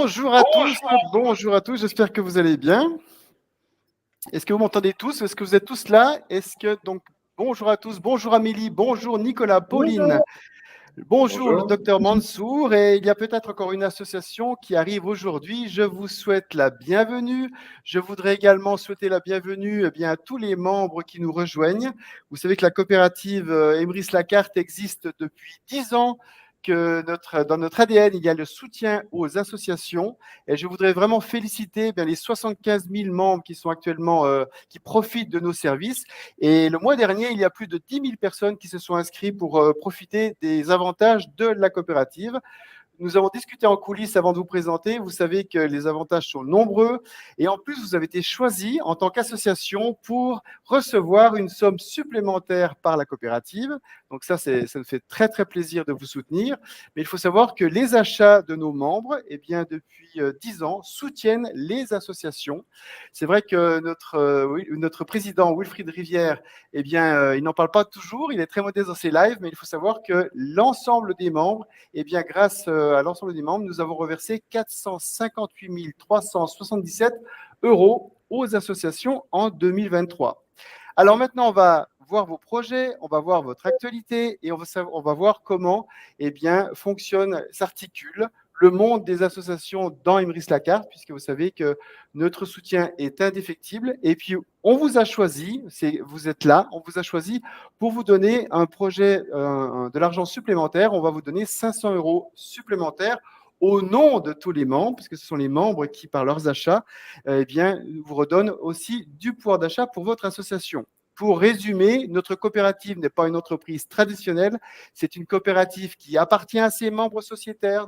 bonjour à tous, j'espère que vous allez bien. Est-ce que vous m'entendez tous? Est-ce que vous êtes tous là? Bonjour à tous, bonjour Amélie, bonjour Nicolas, Pauline, bonjour le docteur Mansour, et il y a peut-être encore une association qui arrive aujourd'hui. Je vous souhaite la bienvenue. Je voudrais également souhaiter la bienvenue à tous les membres qui nous rejoignent. Vous savez que la coopérative Emrys-Lacarte existe depuis 10 ans. Dans notre ADN, il y a le soutien aux associations. Et je voudrais vraiment féliciter les 75 000 membres qui sont actuellement, qui profitent de nos services. Et le mois dernier, il y a plus de 10 000 personnes qui se sont inscrites pour profiter des avantages de la coopérative. Nous avons discuté en coulisses avant de vous présenter. Vous savez que les avantages sont nombreux. Et en plus, vous avez été choisi en tant qu'association pour recevoir une somme supplémentaire par la coopérative. Donc ça nous fait très, très plaisir de vous soutenir. Mais il faut savoir que les achats de nos membres, depuis 10 ans, soutiennent les associations. C'est vrai que notre président, Wilfried Rivière, il n'en parle pas toujours. Il est très modeste dans ses lives, mais il faut savoir que l'ensemble des membres, grâce à l'ensemble des membres, nous avons reversé 458 377 € aux associations en 2023. Alors maintenant, on va voir vos projets, on va voir votre actualité et on va voir comment s'articule le monde des associations dans Emrys-Lacarte, puisque vous savez que notre soutien est indéfectible. Et puis, on vous a choisi, vous êtes là, on vous a choisi pour vous donner un projet, de l'argent supplémentaire. On va vous donner 500 € supplémentaires au nom de tous les membres, puisque ce sont les membres qui, par leurs achats, vous redonnent aussi du pouvoir d'achat pour votre association. Pour résumer, notre coopérative n'est pas une entreprise traditionnelle, c'est une coopérative qui appartient à ses membres sociétaires.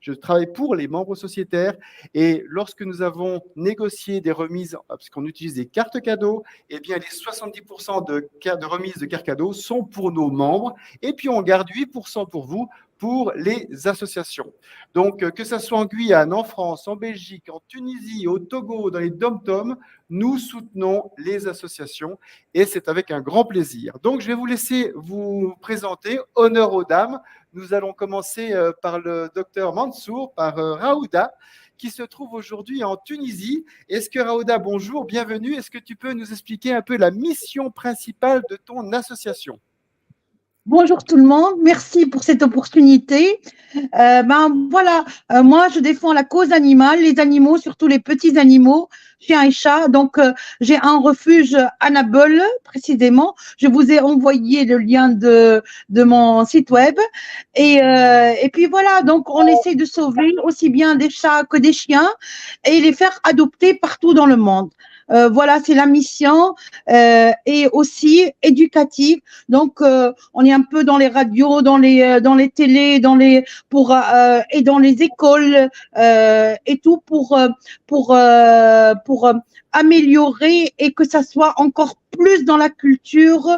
Je travaille pour les membres sociétaires et lorsque nous avons négocié des remises, parce qu'on utilise des cartes cadeaux, les 70% de remises de cartes cadeaux sont pour nos membres et puis on garde 8% pour vous, pour les associations. Donc, que ce soit en Guyane, en France, en Belgique, en Tunisie, au Togo, dans les DOM-TOM, nous soutenons les associations et c'est avec un grand plaisir. Donc, je vais vous laisser vous présenter. Honneur aux dames. Nous allons commencer par le docteur Mansour, par Raouda, qui se trouve aujourd'hui en Tunisie. Est-ce que Raouda, bonjour, bienvenue. Est-ce que tu peux nous expliquer un peu la mission principale de ton association ? Bonjour tout le monde, merci pour cette opportunité. Moi je défends la cause animale, les animaux, surtout les petits animaux, chiens et chats. Donc j'ai un refuge à Nabeul précisément. Je vous ai envoyé le lien de mon site web et puis voilà. Donc on essaie de sauver aussi bien des chats que des chiens et les faire adopter partout dans le monde. Voilà, c'est la mission et aussi éducative. Donc, on est un peu dans les radios, dans les télés, et dans les écoles et tout pour améliorer et que ça soit encore plus dans la culture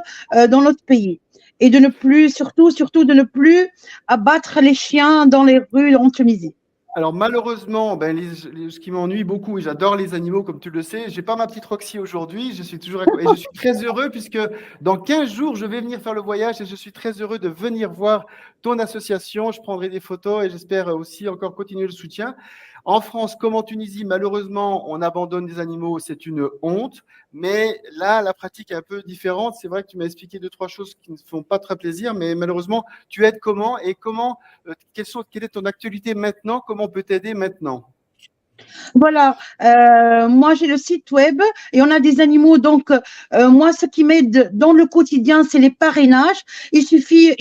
dans notre pays. Et de ne plus, surtout de ne plus abattre les chiens dans les rues en Tunisie. Alors malheureusement, ce qui m'ennuie beaucoup, et j'adore les animaux comme tu le sais, j'ai pas ma petite Roxy aujourd'hui, je suis très heureux puisque dans 15 jours, je vais venir faire le voyage et je suis très heureux de venir voir ton association. Je prendrai des photos et j'espère aussi encore continuer le soutien. En France, comme en Tunisie, malheureusement, on abandonne des animaux, c'est une honte. Mais là, la pratique est un peu différente. C'est vrai que tu m'as expliqué 2-3 choses qui ne font pas très plaisir, mais malheureusement, tu aides comment et quelle est ton actualité maintenant? Comment on peut t'aider maintenant? Voilà, moi j'ai le site web et on a des animaux. Donc, moi, ce qui m'aide dans le quotidien, c'est les parrainages. Il suffit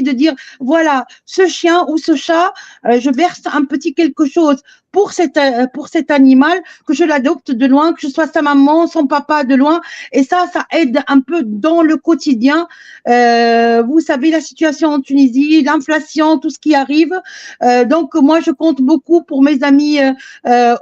de dire, voilà, ce chien ou ce chat, je verse un petit quelque chose pour cet animal, que je l'adopte de loin, que je sois sa maman, son papa de loin. Et ça aide un peu dans le quotidien. Vous savez, la situation en Tunisie, l'inflation, tout ce qui arrive. Donc, moi, je compte beaucoup pour mes amis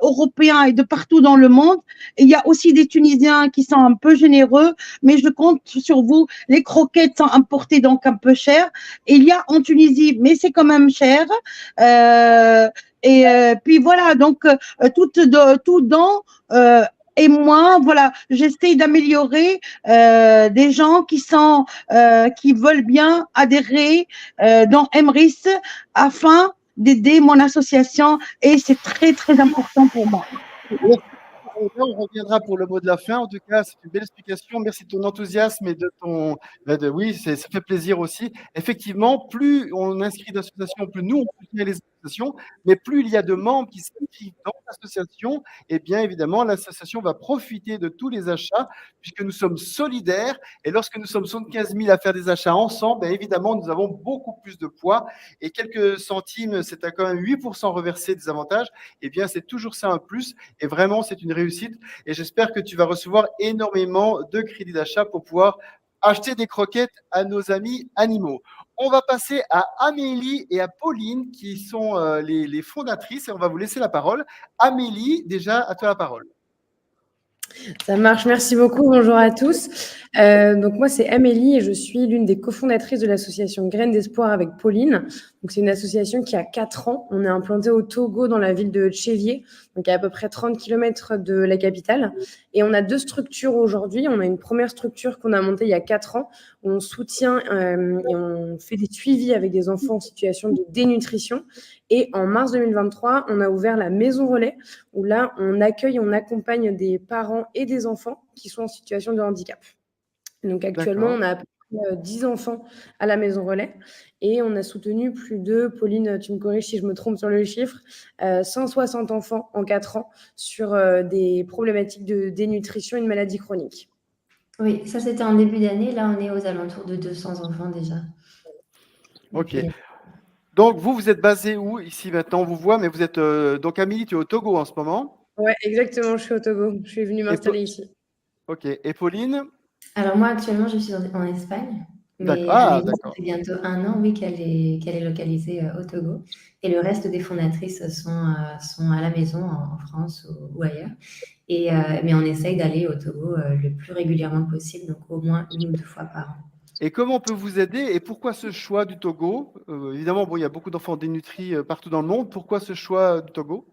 européens et de partout dans le monde. Et il y a aussi des Tunisiens qui sont un peu généreux, mais je compte sur vous. Les croquettes sont importées, donc un peu cher. Il y a en Tunisie, mais c'est quand même cher. Puis voilà, donc tout dans et moi, voilà, j'essaie d'améliorer des gens qui veulent bien adhérer dans Emrys afin d'aider mon association et c'est très, très important pour moi. On reviendra pour le mot de la fin. En tout cas, c'est une belle explication. Merci de ton enthousiasme et de ton. Oui, ça fait plaisir aussi. Effectivement, plus on inscrit d'associations, plus nous, on soutient les associations, mais plus il y a de membres qui s'inscrivent dans l'association, et bien évidemment, l'association va profiter de tous les achats puisque nous sommes solidaires. Et lorsque nous sommes 75 000 à faire des achats ensemble, bien évidemment, nous avons beaucoup plus de poids. Et quelques centimes, c'est à quand même 8% reversés des avantages. Eh bien, c'est toujours ça un plus. Et vraiment, c'est une réussite. Et j'espère que tu vas recevoir énormément de crédits d'achat pour pouvoir acheter des croquettes à nos amis animaux. On va passer à Amélie et à Pauline, qui sont les fondatrices, et on va vous laisser la parole. Amélie, déjà, à toi la parole. Ça marche, merci beaucoup. Bonjour à tous. Donc moi, c'est Amélie et je suis l'une des cofondatrices de l'association Graines d'Espoir avec Pauline. Donc c'est une association qui a 4 ans. On est implanté au Togo dans la ville de Tchévier, donc à peu près 30 km de la capitale. Et on a 2 structures aujourd'hui. On a une première structure qu'on a montée il y a 4 ans où on soutient et on fait des suivis avec des enfants en situation de dénutrition. Et en mars 2023, on a ouvert la Maison Relais où là, on accueille, on accompagne des parents et des enfants qui sont en situation de handicap. Donc actuellement, on a à peu près 10 enfants à la Maison Relais et on a soutenu plus de, Pauline, tu me corriges si je me trompe sur le chiffre, 160 enfants en 4 ans sur des problématiques de dénutrition et de maladies chroniques. Oui, ça c'était en début d'année. Là, on est aux alentours de 200 enfants déjà. Ok. Donc, vous êtes basé où ici maintenant? On vous voit, mais vous êtes. Donc, Amélie, tu es au Togo en ce moment? Oui, exactement. Je suis au Togo. Je suis venue m'installer ici. Ok. Et Pauline? Alors, moi, actuellement, je suis en Espagne. Mais Amélie, ça fait bientôt 1 an, oui, qu'elle est localisée au Togo. Et le reste des fondatrices sont à la maison en France ou ailleurs. Mais on essaye d'aller au Togo le plus régulièrement possible, donc au moins 1 ou 2 fois par an. Et comment on peut vous aider et pourquoi ce choix du Togo? Évidemment, bon, il y a beaucoup d'enfants dénutris partout dans le monde. Pourquoi ce choix du Togo?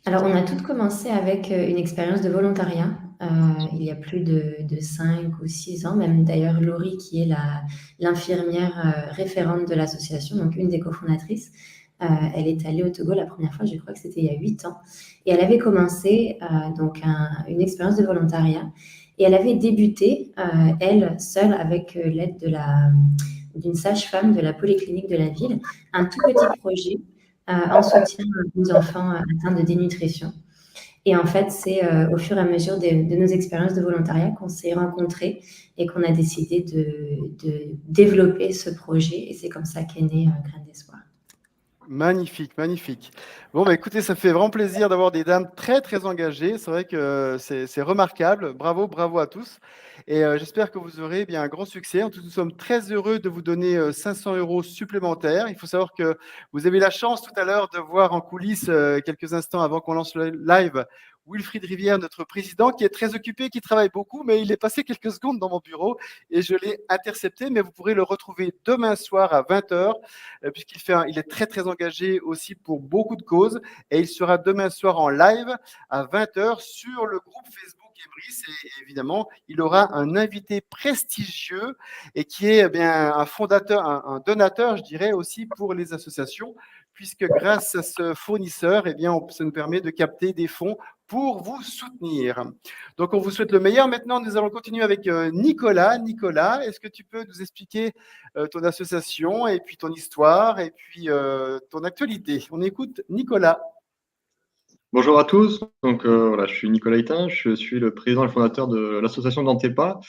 Alors, on a tout commencé avec une expérience de volontariat il y a plus de 5 ou 6 ans. Même d'ailleurs, Laurie, qui est l'infirmière référente de l'association, donc une des cofondatrices, elle est allée au Togo la première fois, je crois que c'était il y a 8 ans. Et elle avait commencé donc une expérience de volontariat. Et elle avait débuté, elle, seule, avec l'aide d'une sage-femme de la polyclinique de la ville, un tout petit projet en soutien aux enfants atteints de dénutrition. Et en fait, c'est au fur et à mesure de nos expériences de volontariat qu'on s'est rencontrés et qu'on a décidé de développer ce projet. Et c'est comme ça qu'est né Graines d'Espoir. Magnifique, magnifique. Bon, bah, écoutez, ça fait vraiment plaisir d'avoir des dames très, très engagées. C'est vrai que c'est remarquable. Bravo, bravo à tous. Et j'espère que vous aurez bien un grand succès. En tout cas, nous sommes très heureux de vous donner 500 € supplémentaires. Il faut savoir que vous avez la chance tout à l'heure de voir en coulisses, quelques instants avant qu'on lance le live, Wilfried Rivière, notre président, qui est très occupé, qui travaille beaucoup, mais il est passé quelques secondes dans mon bureau et je l'ai intercepté. Mais vous pourrez le retrouver demain soir à 20h, il est très, très engagé aussi pour beaucoup de causes. Et il sera demain soir en live à 20h sur le groupe Facebook Ebris. Et évidemment, il aura un invité prestigieux et qui est bien un fondateur, un donateur, je dirais, aussi pour les associations, puisque grâce à ce fournisseur, ça nous permet de capter des fonds pour vous soutenir. Donc, on vous souhaite le meilleur. Maintenant, nous allons continuer avec Nicolas. Nicolas, est-ce que tu peux nous expliquer ton association et puis ton histoire et puis ton actualité? On écoute Nicolas. Bonjour à tous. Donc, voilà, je suis Nicolas Hitin. Je suis le président et le fondateur de l'association Dantepa.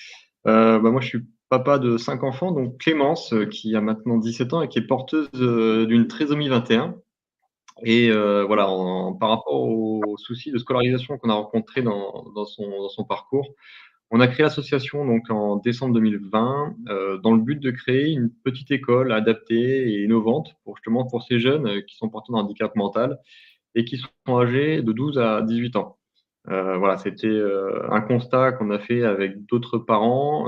Moi, je suis papa de 5 enfants, donc Clémence, qui a maintenant 17 ans et qui est porteuse d'une trisomie 21. Et voilà, par rapport aux soucis de scolarisation qu'on a rencontrés dans son parcours, on a créé l'association donc en décembre 2020 dans le but de créer une petite école adaptée et innovante pour ces jeunes qui sont porteurs d'un handicap mental et qui sont âgés de 12 à 18 ans. Voilà, c'était un constat qu'on a fait avec d'autres parents.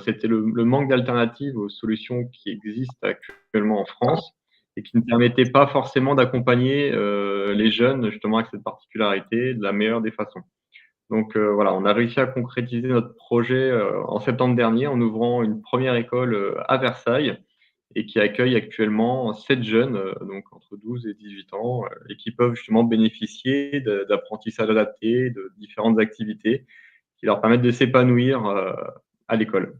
C'était le manque d'alternatives aux solutions qui existent actuellement en France et qui ne permettaient pas forcément d'accompagner les jeunes justement avec cette particularité de la meilleure des façons. Donc voilà, on a réussi à concrétiser notre projet en septembre dernier en ouvrant une première école à Versailles. et qui accueille actuellement 7 jeunes, donc entre 12 et 18 ans, et qui peuvent justement bénéficier d'apprentissage adapté, de différentes activités qui leur permettent de s'épanouir à l'école.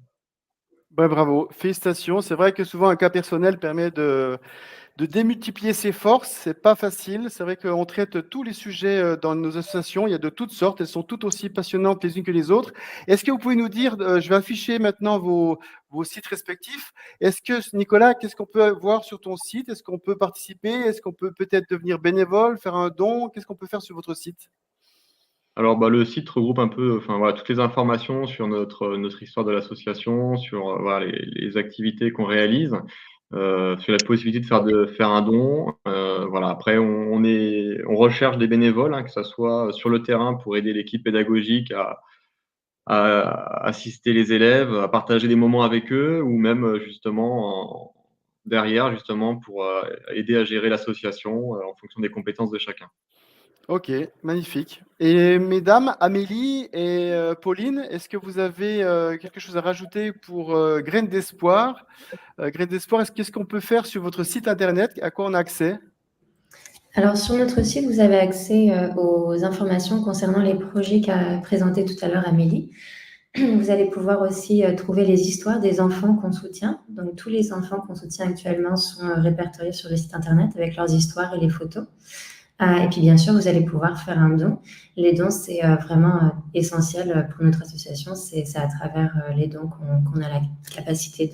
Ouais, bravo, félicitations. C'est vrai que souvent un cas personnel permet de démultiplier ses forces. C'est pas facile. C'est vrai qu'on traite tous les sujets dans nos associations. Il y a de toutes sortes. Elles sont toutes aussi passionnantes les unes que les autres. Est-ce que vous pouvez nous dire, je vais afficher maintenant vos sites respectifs. Est-ce que, Nicolas, qu'est-ce qu'on peut voir sur ton site? Est-ce qu'on peut participer? Est-ce qu'on peut peut-être devenir bénévole, faire un don? Qu'est-ce qu'on peut faire sur votre site? Alors, le site regroupe un peu, enfin voilà, toutes les informations sur notre histoire de l'association, sur voilà, les activités qu'on réalise, sur la possibilité de faire un don. Voilà. Après, on recherche des bénévoles, hein, que ça soit sur le terrain pour aider l'équipe pédagogique à assister les élèves, à partager des moments avec eux, ou même justement derrière, justement, pour aider à gérer l'association en fonction des compétences de chacun. Ok, magnifique. Et mesdames, Amélie et Pauline, est-ce que vous avez quelque chose à rajouter pour Graines d'Espoir? Graines d'Espoir, qu'est-ce qu'on peut faire sur votre site internet? À quoi on a accès? Alors, sur notre site, vous avez accès aux informations concernant les projets qu'a présenté tout à l'heure Amélie. Vous allez pouvoir aussi trouver les histoires des enfants qu'on soutient. Donc, tous les enfants qu'on soutient actuellement sont répertoriés sur le site internet avec leurs histoires et les photos. Et puis, bien sûr, vous allez pouvoir faire un don. Les dons, c'est vraiment essentiel pour notre association. C'est à travers les dons qu'on a la capacité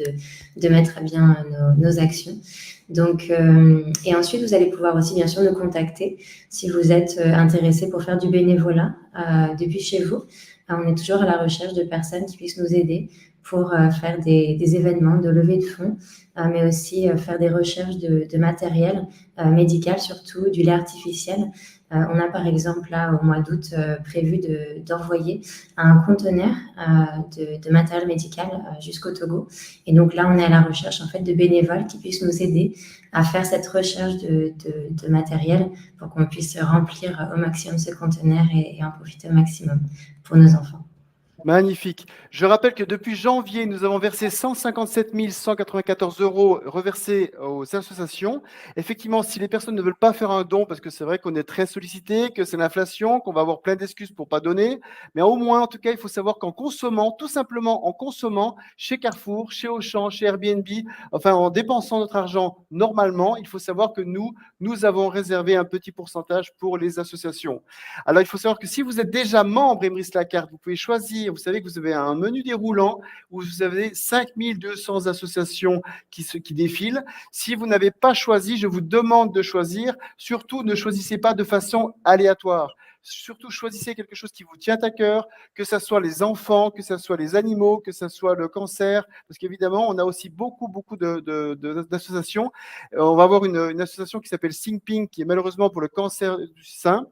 de mettre à bien nos actions. Donc, et ensuite, vous allez pouvoir aussi, bien sûr, nous contacter si vous êtes intéressé pour faire du bénévolat depuis chez vous. On est toujours à la recherche de personnes qui puissent nous aider pour faire des événements de levée de fonds, mais aussi faire des recherches de matériel médical, surtout du lait artificiel. On a par exemple là au mois d'août prévu d'envoyer un conteneur de matériel médical jusqu'au Togo. Et donc là, on est à la recherche en fait de bénévoles qui puissent nous aider à faire cette recherche de matériel pour qu'on puisse remplir au maximum ce conteneur et en profiter au maximum pour nos enfants. Magnifique. Je rappelle que depuis janvier, nous avons versé 157 194 € reversés aux associations. Effectivement, si les personnes ne veulent pas faire un don, parce que c'est vrai qu'on est très sollicité, que c'est l'inflation, qu'on va avoir plein d'excuses pour pas donner, mais au moins, en tout cas, il faut savoir qu'en consommant, tout simplement en consommant chez Carrefour, chez Auchan, chez Airbnb, enfin en dépensant notre argent normalement, il faut savoir que nous avons réservé un petit pourcentage pour les associations. Alors, il faut savoir que si vous êtes déjà membre Emeris Lacarte, vous pouvez choisir. Vous savez que vous avez un menu déroulant où vous avez 5200 associations qui défilent. Si vous n'avez pas choisi, je vous demande de choisir. Surtout, ne choisissez pas de façon aléatoire. Surtout, choisissez quelque chose qui vous tient à cœur, que ce soit les enfants, que ce soit les animaux, que ce soit le cancer, parce qu'évidemment, on a aussi beaucoup d'associations. On va avoir une association qui s'appelle Singping, qui est malheureusement pour le cancer du sein,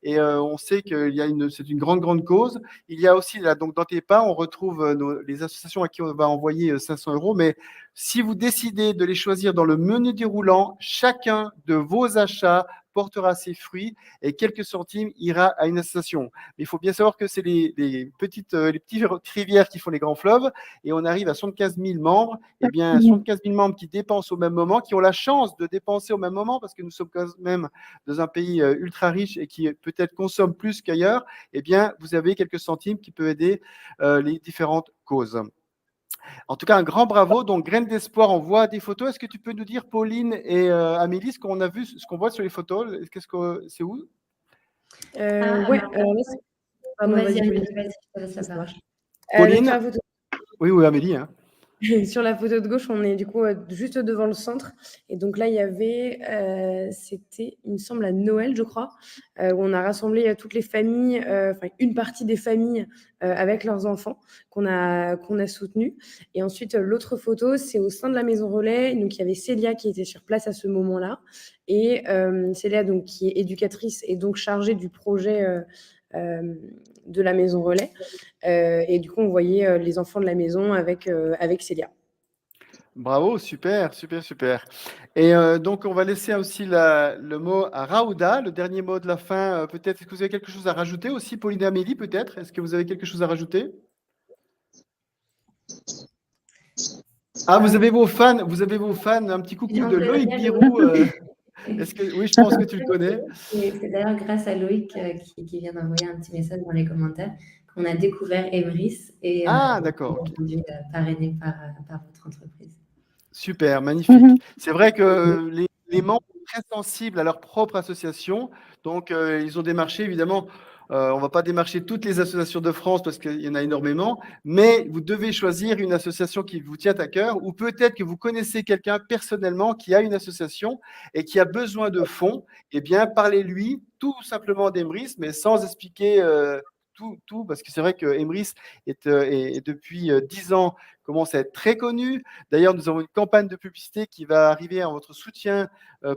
et on sait que c'est une grande cause. Il y a aussi, là, donc dans TEPA, on retrouve les associations à qui on va envoyer 500 €, mais si vous décidez de les choisir dans le menu déroulant, chacun de vos achats portera ses fruits et quelques centimes ira à une association. Mais il faut bien savoir que c'est les petites rivières qui font les grands fleuves, et on arrive à 75 000 membres. Eh bien, 75 000 membres qui dépensent au même moment, qui ont la chance de dépenser au même moment, parce que nous sommes quand même dans un pays ultra riche et qui peut-être consomme plus qu'ailleurs. Eh bien, vous avez quelques centimes qui peuvent aider les différentes causes. En tout cas, un grand bravo. Donc, Graines d'Espoir, on voit des photos. Est-ce que tu peux nous dire, Pauline et Amélie, ce qu'on a vu, ce qu'on voit sur les photos? C'est où? Ouais, alors là, pardon, Vas-y, vas-y, Amélie, vas-y, je te laisse la ça parole. marche. Pauline? Sur la photo, Oui, Amélie. Hein. sur la photo de gauche, on est du coup juste devant le centre. Et donc là, il y avait, c'était, il me semble, à Noël, je crois, où on a rassemblé toutes les familles, enfin une partie des familles avec leurs enfants qu'on a soutenus. Et ensuite, l'autre photo, c'est au sein de la Maison Relais. Donc, il y avait Célia qui était sur place à ce moment-là. Et Célia, donc, qui est éducatrice et donc chargée du projet de la Maison Relais. Et du coup, on voyait les enfants de la maison avec Célia. Bravo, super. Et donc, on va laisser aussi le mot à Raouda, le dernier mot de la fin. Peut-être, est-ce que vous avez quelque chose à rajouter aussi, Pauline et Amélie, peut-être? Est-ce que vous avez quelque chose à rajouter? Ah, vous avez vos fans, un petit coucou On de peut Loïc bien Birou. le- Oui, je pense que tu le connais. C'est d'ailleurs grâce à Loïc qui vient d'envoyer un petit message dans les commentaires qu'on a découvert Emrys et Ah, bien d'accord, ok. entendu parrainé par votre entreprise. Super, magnifique. Mhm. C'est vrai que les membres sont très sensibles à leur propre association, donc ils ont démarché, évidemment, on ne va pas démarcher toutes les associations de France parce qu'il y en a énormément, mais vous devez choisir une association qui vous tient à cœur, ou peut-être que vous connaissez quelqu'un personnellement qui a une association et qui a besoin de fonds, eh bien, parlez-lui tout simplement d'Emrys, mais sans expliquer tout, parce que c'est vrai que Emrys est depuis 10 ans commence à être très connu. D'ailleurs, nous avons une campagne de publicité qui va arriver à votre soutien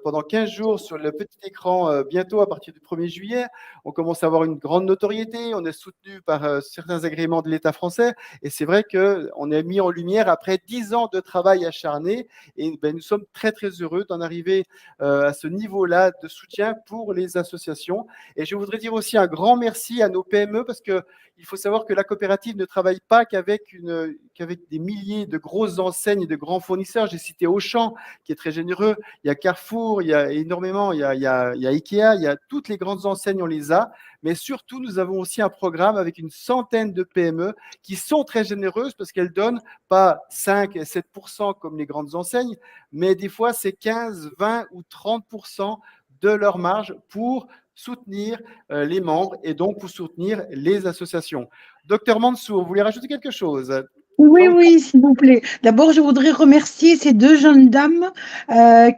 pendant 15 jours sur le petit écran bientôt à partir du 1er juillet. On commence à avoir une grande notoriété. On est soutenu par certains agréments de l'État français. Et c'est vrai qu'on est mis en lumière après 10 ans de travail acharné. Et ben, nous sommes très, très heureux d'en arriver à ce niveau-là de soutien pour les associations. Et je voudrais dire aussi un grand merci à nos PME parce que il faut savoir que la coopérative ne travaille pas qu'avec des milliers de grosses enseignes et de grands fournisseurs. J'ai cité Auchan, qui est très généreux. Il y a Carrefour, il y a énormément, il y a Ikea, il y a toutes les grandes enseignes, on les a. Mais surtout, nous avons aussi un programme avec une centaine de PME qui sont très généreuses parce qu'elles donnent pas 5 et 7% comme les grandes enseignes, mais des fois, c'est 15, 20 ou 30% de leur marge pour soutenir les membres et donc pour soutenir les associations. Docteur Mansour, vous voulez rajouter quelque chose? Oui, oui, s'il vous plaît. D'abord, je voudrais remercier ces deux jeunes dames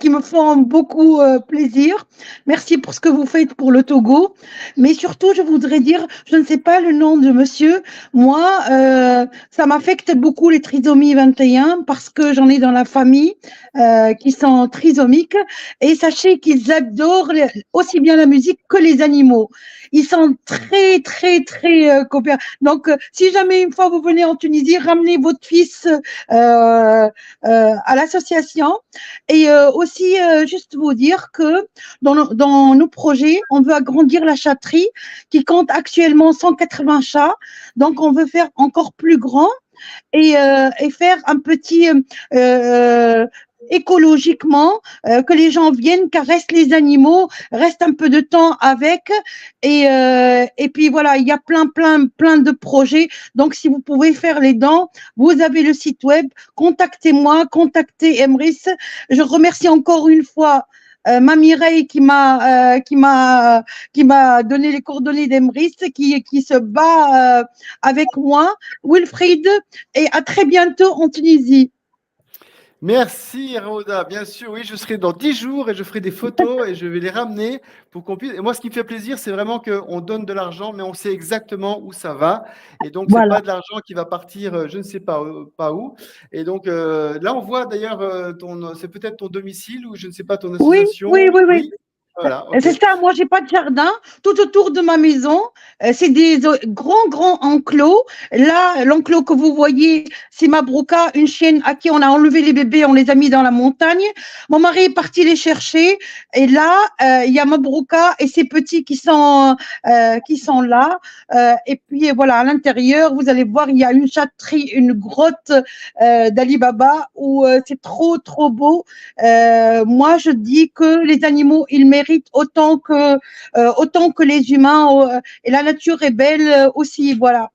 qui me font beaucoup plaisir. Merci pour ce que vous faites pour le Togo. Mais surtout, je voudrais dire, je ne sais pas le nom de monsieur. Moi, ça m'affecte beaucoup les trisomies 21 parce que j'en ai dans la famille qui sont trisomiques. Et sachez qu'ils adorent aussi bien la musique que les animaux. Ils sont très, très, très coopératifs. Donc, si jamais une fois vous venez en Tunisie, ramenez votre fils à l'association. Et aussi, juste vous dire que dans nos projets, on veut agrandir la chatterie qui compte actuellement 180 chats. Donc, on veut faire encore plus grand et faire un petit écologiquement, que les gens viennent, caressent les animaux, restent un peu de temps avec et puis voilà, il y a plein de projets. Donc si vous pouvez faire les dons, vous avez le site web, contactez-moi, contactez Emrys. Je remercie encore une fois ma Mireille qui m'a donné les coordonnées d'Emrys, qui se bat avec moi, Wilfried, et à très bientôt en Tunisie. Merci, Rhoda. Bien sûr, oui, je serai dans 10 jours et je ferai des photos et je vais les ramener pour qu'on puisse. Et moi, ce qui me fait plaisir, c'est vraiment qu'on donne de l'argent, mais on sait exactement où ça va. Et donc, c'est Voilà. pas de l'argent qui va partir, je ne sais pas où. Et donc, là, on voit d'ailleurs, c'est peut-être ton domicile ou je ne sais pas, ton Oui, association. oui, oui, oui. Oui, voilà, ok. C'est ça, moi, j'ai pas de jardin. Tout autour de ma maison, c'est des grands enclos. Là, l'enclos que vous voyez, c'est Mabrouka, une chienne à qui on a enlevé les bébés, on les a mis dans la montagne. Mon mari est parti les chercher. Et là, il y a Mabrouka et ses petits qui sont là. Et puis, voilà, à l'intérieur, vous allez voir, il y a une chatterie, une grotte d'Ali Baba où c'est trop, trop beau. Moi, je dis que les animaux, ils méritent autant que les humains et la nature est belle aussi, voilà.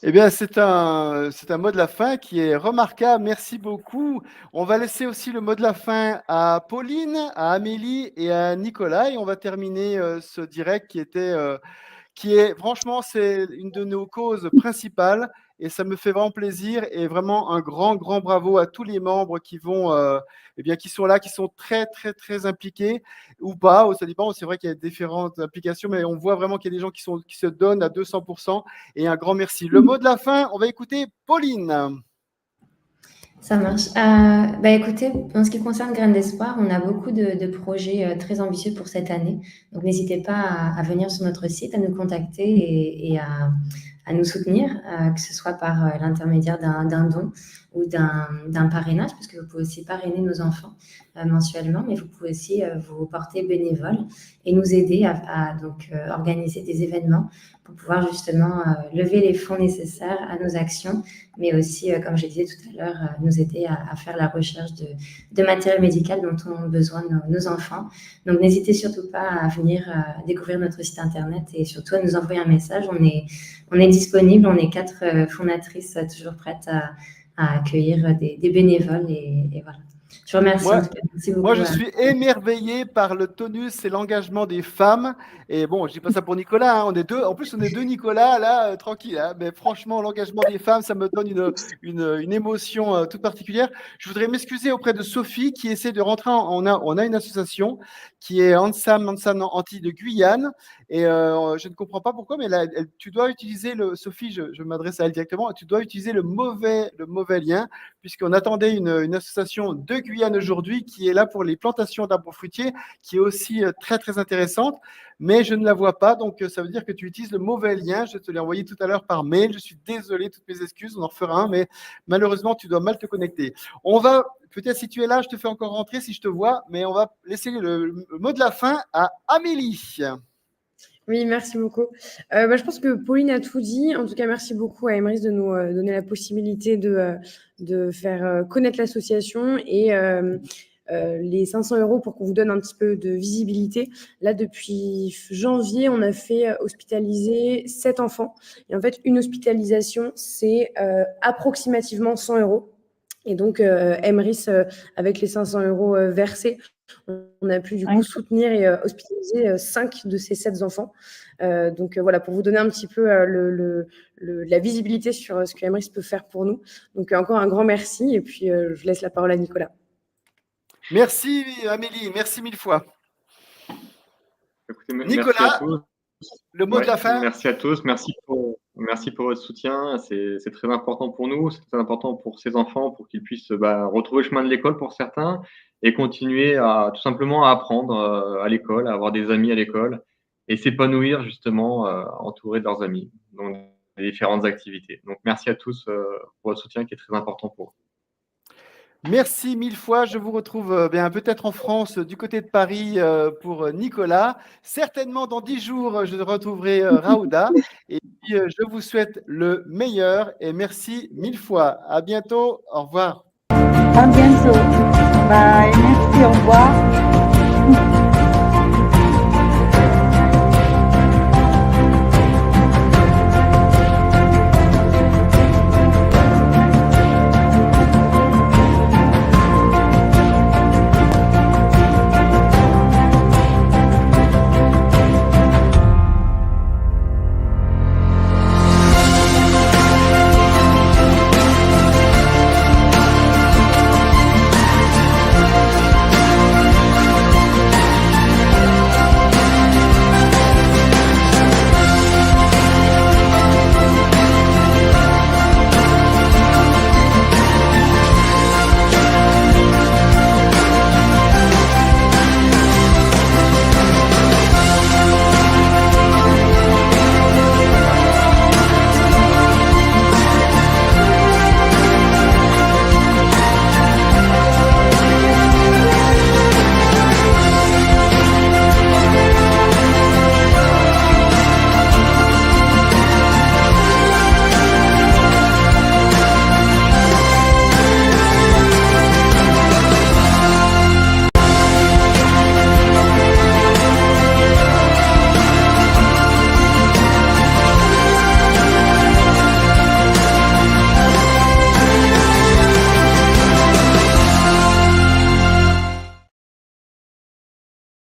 Eh bien, c'est un mot de la fin qui est remarquable. Merci beaucoup. On va laisser aussi le mot de la fin à Pauline, à Amélie et à Nicolas. Et on va terminer ce direct qui est franchement, c'est une de nos causes principales. Et ça me fait vraiment plaisir. Et vraiment un grand bravo à tous les membres qui qui sont là, qui sont très, très, très impliqués ou pas. Ça dépend. C'est vrai qu'il y a différentes applications, mais on voit vraiment qu'il y a des gens qui se donnent à 200%. Et un grand merci. Le mot de la fin, on va écouter Pauline. Ça marche. Écoutez, en ce qui concerne Graines d'Espoir, on a beaucoup de projets très ambitieux pour cette année. Donc, n'hésitez pas à venir sur notre site, à nous contacter et à nous soutenir, que ce soit par l'intermédiaire d'un don ou d'un parrainage, parce que vous pouvez aussi parrainer nos enfants mensuellement, mais vous pouvez aussi vous porter bénévole et nous aider à organiser des événements pour pouvoir justement lever les fonds nécessaires à nos actions, mais aussi, comme je disais tout à l'heure, nous aider à faire la recherche de matériel médical dont ont besoin nos enfants. Donc, n'hésitez surtout pas à venir découvrir notre site internet et surtout à nous envoyer un message. On est disponible, on est 4 fondatrices toujours prêtes à accueillir des bénévoles et voilà. Je vous remercie. En tout cas. Merci beaucoup. Moi, je suis émerveillé par le tonus et l'engagement des femmes. Et bon, je dis pas ça pour Nicolas, hein, on est deux. En plus, on est deux Nicolas, là, tranquille. Hein, mais franchement, l'engagement des femmes, ça me donne une émotion toute particulière. Je voudrais m'excuser auprès de Sophie qui essaie de rentrer. On a une association qui est Ansam Anti de Guyane. Et je ne comprends pas pourquoi, mais là, tu dois utiliser Sophie, je m'adresse à elle directement, tu dois utiliser le mauvais lien, puisqu'on attendait une association de Guyane aujourd'hui qui est là pour les plantations d'arbres fruitiers, qui est aussi très, très intéressante, mais je ne la vois pas, donc ça veut dire que tu utilises le mauvais lien. Je te l'ai envoyé tout à l'heure par mail, je suis désolé, toutes mes excuses, on en refera un, mais malheureusement, tu dois mal te connecter. On va, peut-être si tu es là, je te fais encore rentrer si je te vois, mais on va laisser le mot de la fin à Amélie. Oui, merci beaucoup. Je pense que Pauline a tout dit. En tout cas, merci beaucoup à Emrys de nous donner la possibilité de faire connaître l'association et les 500 € pour qu'on vous donne un petit peu de visibilité. Là, depuis janvier, on a fait hospitaliser 7 enfants. Et en fait, une hospitalisation, c'est approximativement 100 €. Et donc, Emrys, avec les 500 € versés, on a pu du coup soutenir et hospitaliser 5 de ces 7 enfants. Donc voilà, pour vous donner un petit peu la visibilité sur ce que Emrys peut faire pour nous. Donc encore un grand merci et puis je laisse la parole à Nicolas. Merci Amélie, merci 1000 fois. Écoutez, Nicolas, merci à tous. Le mot de la fin. Merci à tous, merci pour votre soutien, c'est très important pour nous, c'est très important pour ces enfants, pour qu'ils puissent retrouver le chemin de l'école pour certains et continuer tout simplement à apprendre à l'école, à avoir des amis à l'école et s'épanouir justement entouré de leurs amis dans les différentes activités. Donc merci à tous pour votre soutien qui est très important pour eux. Merci 1000 fois. Je vous retrouve peut-être en France, du côté de Paris, pour Nicolas. Certainement, dans 10 jours, je retrouverai Raouda. Et puis, je vous souhaite le meilleur et merci 1000 fois. À bientôt. Au revoir. À bientôt. Bye. Merci. Au revoir.